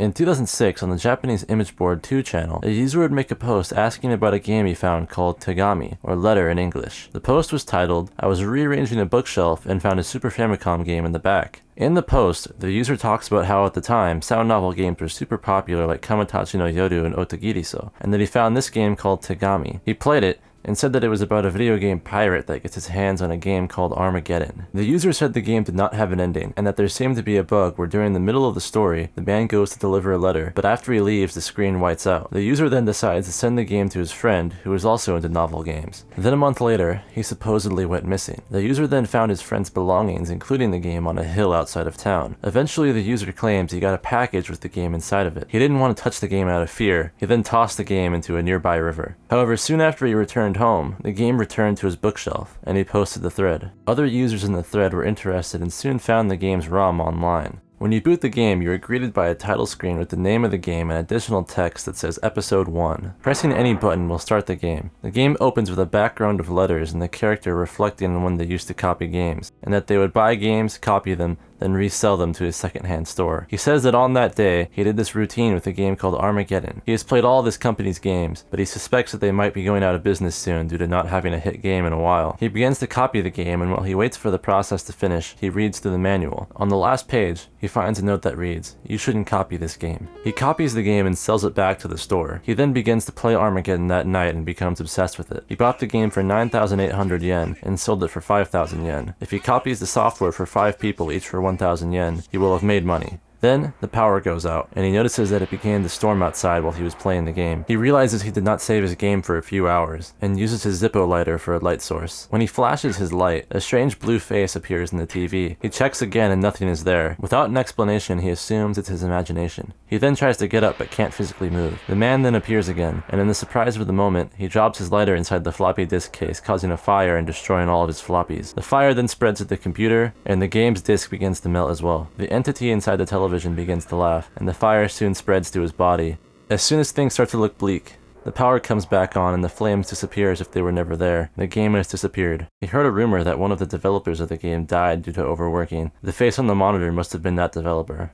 In 2006, on the Japanese image board 2 channel, a user would make a post asking about a game he found called tegami, or letter in English. The post was titled, "I was rearranging a bookshelf and found a Super Famicom game in the back." In the post, the user talks about how at the time, sound novel games were super popular like Kamatachi no Yoru and Otagiriso, and that he found this game called Tegami. He played it, and said that it was about a video game pirate that gets his hands on a game called Armageddon. The user said the game did not have an ending, and that there seemed to be a bug where during the middle of the story, the man goes to deliver a letter, but after he leaves, the screen whites out. The user then decides to send the game to his friend, who is also into novel games. Then a month later, he supposedly went missing. The user then found his friend's belongings, including the game, on a hill outside of town. Eventually, the user claims he got a package with the game inside of it. He didn't want to touch the game out of fear. He then tossed the game into a nearby river. However, soon after he returned home, the game returned to his bookshelf, and he posted the thread. Other users in the thread were interested and soon found the game's ROM online. When you boot the game, you are greeted by a title screen with the name of the game and additional text that says Episode 1. Pressing any button will start the game. The game opens with a background of letters and the character reflecting on when they used to copy games, and that they would buy games, copy them, then resell them to his secondhand store. He says that on that day, he did this routine with a game called Armageddon. He has played all of this company's games, but he suspects that they might be going out of business soon due to not having a hit game in a while. He begins to copy the game, and while he waits for the process to finish, he reads through the manual. On the last page, he finds a note that reads, "You shouldn't copy this game." He copies the game and sells it back to the store. He then begins to play Armageddon that night and becomes obsessed with it. He bought the game for 9,800 yen and sold it for 5,000 yen. If he copies the software for 5 people each for 1,000 yen, he will have made money. Then, the power goes out, and he notices that it began to storm outside while he was playing the game. He realizes he did not save his game for a few hours, and uses his Zippo lighter for a light source. When he flashes his light, a strange blue face appears in the TV. He checks again and nothing is there. Without an explanation, he assumes it's his imagination. He then tries to get up but can't physically move. The man then appears again, and in the surprise of the moment, he drops his lighter inside the floppy disk case, causing a fire and destroying all of his floppies. The fire then spreads to the computer, and the game's disk begins to melt as well. The entity inside the television begins to laugh, and the fire soon spreads to his body. As soon as things start to look bleak, the power comes back on and the flames disappear as if they were never there. The game has disappeared. He heard a rumor that one of the developers of the game died due to overworking. The face on the monitor must have been that developer.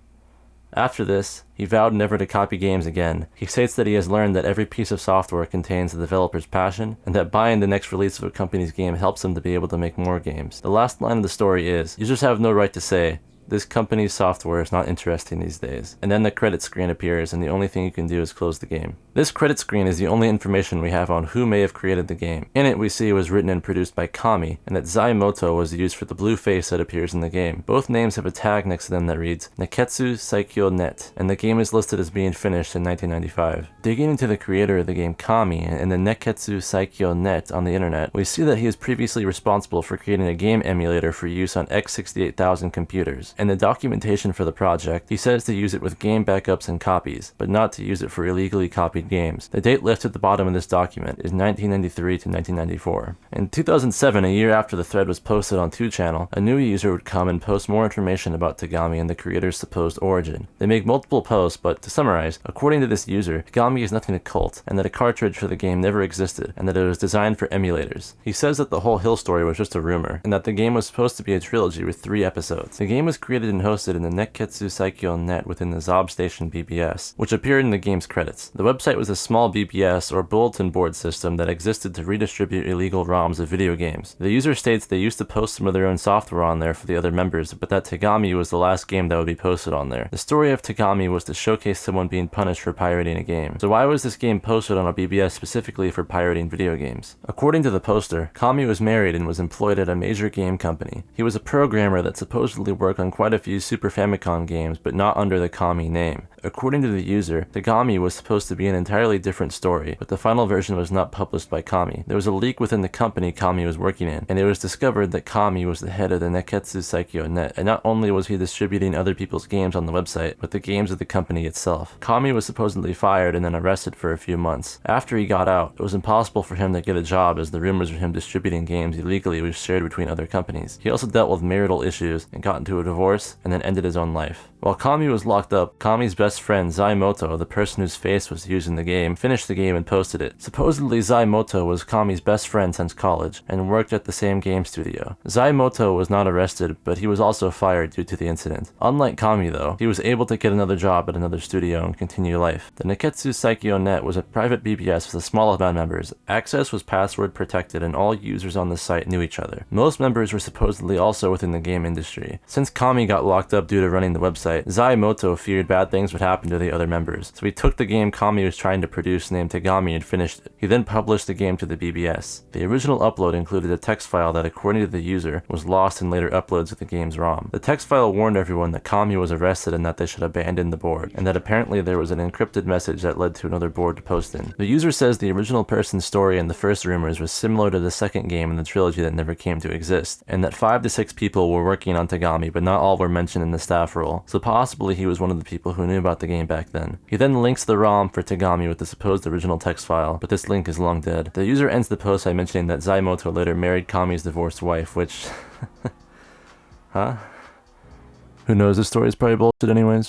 After this, he vowed never to copy games again. He states that he has learned that every piece of software contains the developer's passion, and that buying the next release of a company's game helps them to be able to make more games. The last line of the story is, "Users have no right to say, this company's software is not interesting these days." And then the credit screen appears, and the only thing you can do is close the game. This credit screen is the only information we have on who may have created the game. In it, we see it was written and produced by Kami, and that Zaimoto was used for the blue face that appears in the game. Both names have a tag next to them that reads Neketsu Saikyo Net, and the game is listed as being finished in 1995. Digging into the creator of the game Kami and the Neketsu Saikyo Net on the internet, we see that he is previously responsible for creating a game emulator for use on X68000 computers. In the documentation for the project, he says to use it with game backups and copies, but not to use it for illegally copied games. The date left at the bottom of this document is 1993 to 1994. In 2007, a year after the thread was posted on 2 channel, a new user would come and post more information about Tegami and the creator's supposed origin. They make multiple posts, but to summarize, according to this user, Tegami is nothing occult, and that a cartridge for the game never existed, and that it was designed for emulators. He says that the whole Hill story was just a rumor, and that the game was supposed to be a trilogy with 3 episodes. The game was created and hosted in the Neketsu Saikyo Net within the Zob Station BBS, which appeared in the game's credits. The website was a small BBS or bulletin board system that existed to redistribute illegal ROMs of video games. The user states they used to post some of their own software on there for the other members, but that Tegami was the last game that would be posted on there. The story of Tegami was to showcase someone being punished for pirating a game. So why was this game posted on a BBS specifically for pirating video games? According to the poster, Kami was married and was employed at a major game company. He was a programmer that supposedly worked on quite a few Super Famicom games, but not under the Kami name. According to the user, Tegami was supposed to be an entirely different story, but the final version was not published by Kami. There was a leak within the company Kami was working in, and it was discovered that Kami was the head of the Neketsu Saikyo Net, and not only was he distributing other people's games on the website, but the games of the company itself. Kami was supposedly fired and then arrested for a few months. After he got out, it was impossible for him to get a job as the rumors of him distributing games illegally was shared between other companies. He also dealt with marital issues and got into a divorce and then ended his own life. While Kami was locked up, Kami's best friend Zaimoto, the person whose face was used in the game, finished the game and posted it. Supposedly Zaimoto was Kami's best friend since college, and worked at the same game studio. Zaimoto was not arrested, but he was also fired due to the incident. Unlike Kami though, he was able to get another job at another studio and continue life. The Neketsu Saikyo Net was a private BBS with a small amount of members. Access was password protected and all users on the site knew each other. Most members were supposedly also within the game industry. Since Kami got locked up due to running the website, Zaimoto feared bad things would happen to the other members, so he took the game Kami was trying to produce named Tegami and finished it. He then published the game to the BBS. The original upload included a text file that, according to the user, was lost in later uploads of the game's ROM. The text file warned everyone that Kami was arrested and that they should abandon the board, and that apparently there was an encrypted message that led to another board to post in. The user says the original person's story in the first rumors was similar to the second game in the trilogy that never came to exist, and that 5 to 6 people were working on Tegami, but not all were mentioned in the staff roll, so possibly he was one of the people who knew about the game back then. He then links the ROM for Tegami with the supposed original text file, but this link is long dead. The user ends the post by mentioning that Zaimoto later married Kami's divorced wife, which... Huh? Who knows, this story is probably bullshit anyways.